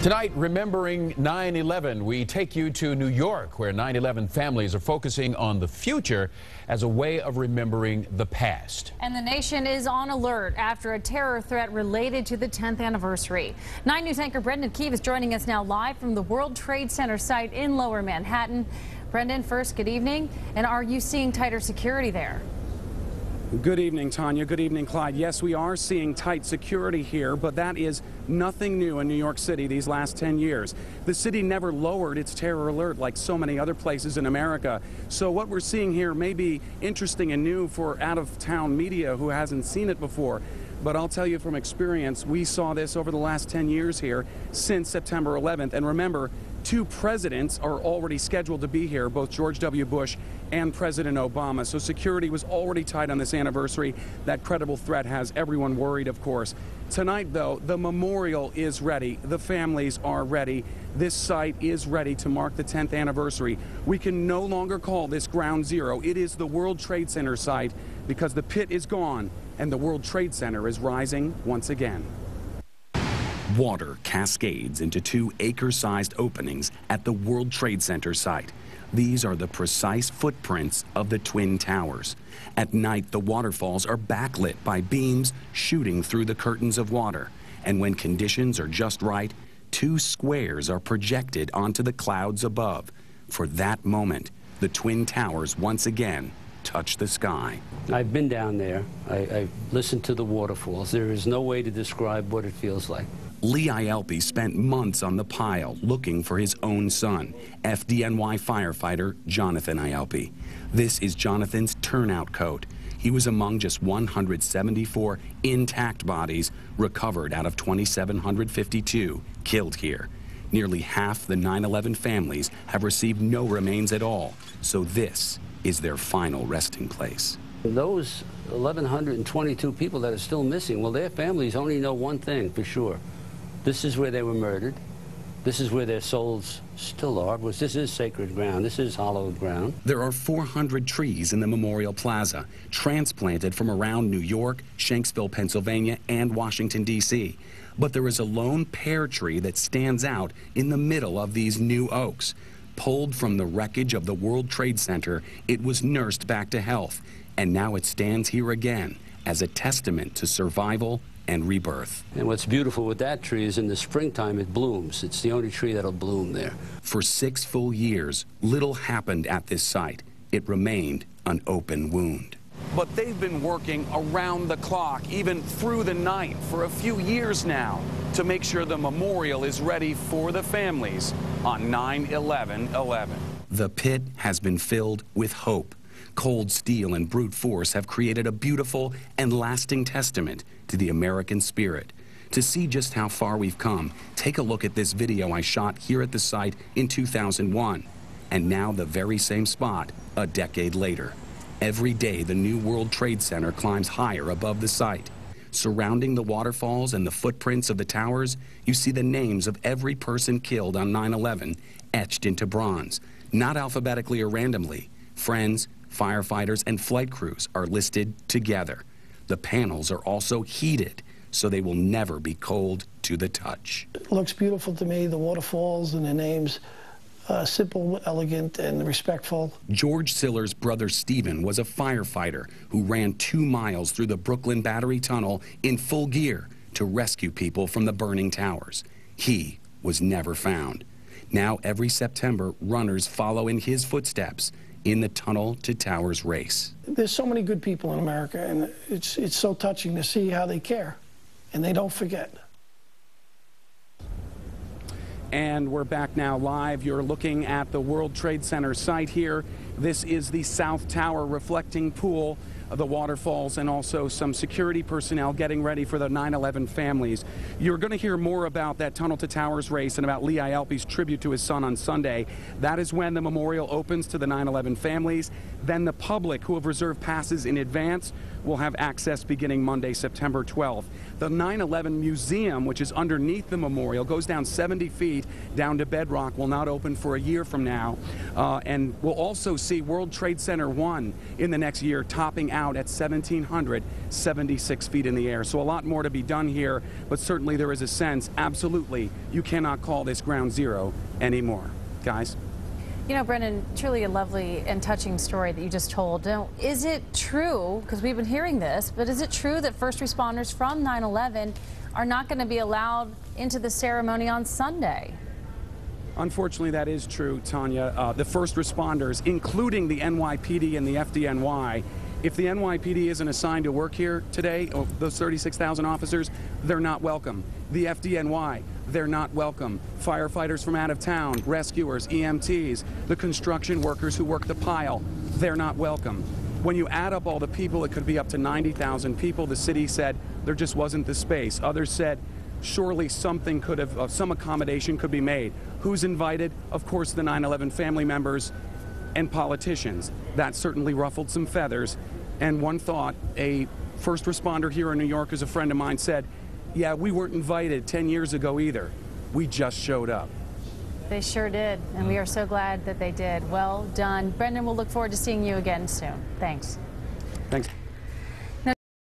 Tonight, remembering 9/11, we take you to New York, where 9/11 families are focusing on the future as a way of remembering the past. And the nation is on alert after a terror threat related to the 10th anniversary. 9 News anchor Brendan Keefe is joining us now live from the World Trade Center site in Lower Manhattan. Brendan, first, good evening. And are you seeing tighter security there? Good evening, Tanya. Good evening, Clyde. Yes, we are seeing tight security here, but that is nothing new in New York City these last 10 years. The city never lowered its terror alert like so many other places in America. So what we're seeing here may be interesting and new for out-of-town media who hasn't seen it before. But I'll tell you from experience, we saw this over the last 10 years here since September 11th. And remember, 2 presidents are already scheduled to be here, both George W. Bush and President Obama. So security was already tight on this anniversary. That credible threat has everyone worried, of course. Tonight, though, the memorial is ready. The families are ready. This site is ready to mark the 10th anniversary. We can no longer call this Ground Zero. It is the World Trade Center site because the pit is gone and the World Trade Center is rising once again. Water cascades into 2 acre-sized openings at the World Trade Center site. These are the precise footprints of the Twin Towers. At night, the waterfalls are backlit by beams shooting through the curtains of water. And when conditions are just right, 2 squares are projected onto the clouds above. For that moment, the Twin Towers once again touch the sky. I've been down there. I've listened to the waterfalls. There is no way to describe what it feels like. Lee Ielpi spent months on the pile looking for his own son, FDNY firefighter Jonathan Ielpi. This is Jonathan's turnout coat. He was among just 174 intact bodies recovered out of 2,752 killed here. Nearly half the 9/11 families have received no remains at all, so this is their final resting place. Those 1,122 people that are still missing, well, their families only know one thing for sure. This is where they were murdered. This is where their souls still are, because this is sacred ground. This is hallowed ground. There are 400 trees in the Memorial Plaza, transplanted from around New York, Shanksville, Pennsylvania, and Washington, D.C. But there is a lone pear tree that stands out in the middle of these new oaks. Pulled from the wreckage of the World Trade Center, it was nursed back to health, and now it stands here again as a testament to survival and rebirth. And what's beautiful with that tree is in the springtime it blooms. It's the only tree that'll bloom there. For 6 full years, little happened at this site. It remained an open wound. But they've been working around the clock, even through the night, for a few years now to make sure the memorial is ready for the families on 9/11/11. The pit has been filled with hope. Cold steel and brute force have created a beautiful and lasting testament to the American spirit. To see just how far we've come, take a look at this video I shot here at the site in 2001. And now the very same spot a decade later. Every day the new World Trade Center climbs higher above the site. Surrounding the waterfalls and the footprints of the towers, you see the names of every person killed on 9/11 etched into bronze, not alphabetically or randomly. Friends, firefighters, and flight crews are listed together. The panels are also heated, so they will never be cold to the touch. It looks beautiful to me, the waterfalls and the names. Simple, elegant, and respectful. George Siller's brother Stephen was a firefighter who ran 2 miles through the Brooklyn Battery Tunnel in full gear to rescue people from the burning towers. He was never found. Now every September, runners follow in his footsteps in the Tunnel to Towers race. There's so many good people in America, and it's so touching to see how they care, and they don't forget. And we're back now live. You're looking at the World Trade Center site here. This is the South Tower reflecting pool, the waterfalls, and also some security personnel getting ready for the 9/11 families. You're going to hear more about that Tunnel to Towers race and about Lee Ielpi's tribute to his son on Sunday. That is when the memorial opens to the 9/11 families. Then the public who have reserved passes in advance will have access beginning Monday, September 12th. The 9/11 Museum, which is underneath the memorial, goes down 70 feet down to bedrock, will not open for a year from now. And we'll also see World Trade Center 1 in the next year, topping out at 1,776 feet in the air. So a lot more to be done here, but certainly there is a sense, absolutely, you cannot call this ground zero anymore. Guys? You know, Brendan, truly a lovely and touching story that you just told. Now, is it true, because we've been hearing this, but is it true that first responders from 9/11 are not going to be allowed into the ceremony on Sunday? Unfortunately, that is true, Tanya. The first responders, including the NYPD and the FDNY, if the NYPD isn't assigned to work here today, those 36,000 officers, they're not welcome. The FDNY, they're not welcome. Firefighters from out of town, rescuers, EMTs, the construction workers who work the pile, they're not welcome. When you add up all the people, it could be up to 90,000 people. The city said there just wasn't the space. Others said surely something could have, some accommodation could be made. Who's invited? Of course, the 9/11 family members and politicians. That certainly ruffled some feathers. And one thought, a first responder here in New York, as a friend of mine said, yeah, we weren't invited 10 years ago either. We just showed up. They sure did, and we are so glad that they did. Well done. Brendan, we'll look forward to seeing you again soon. Thanks. Thanks.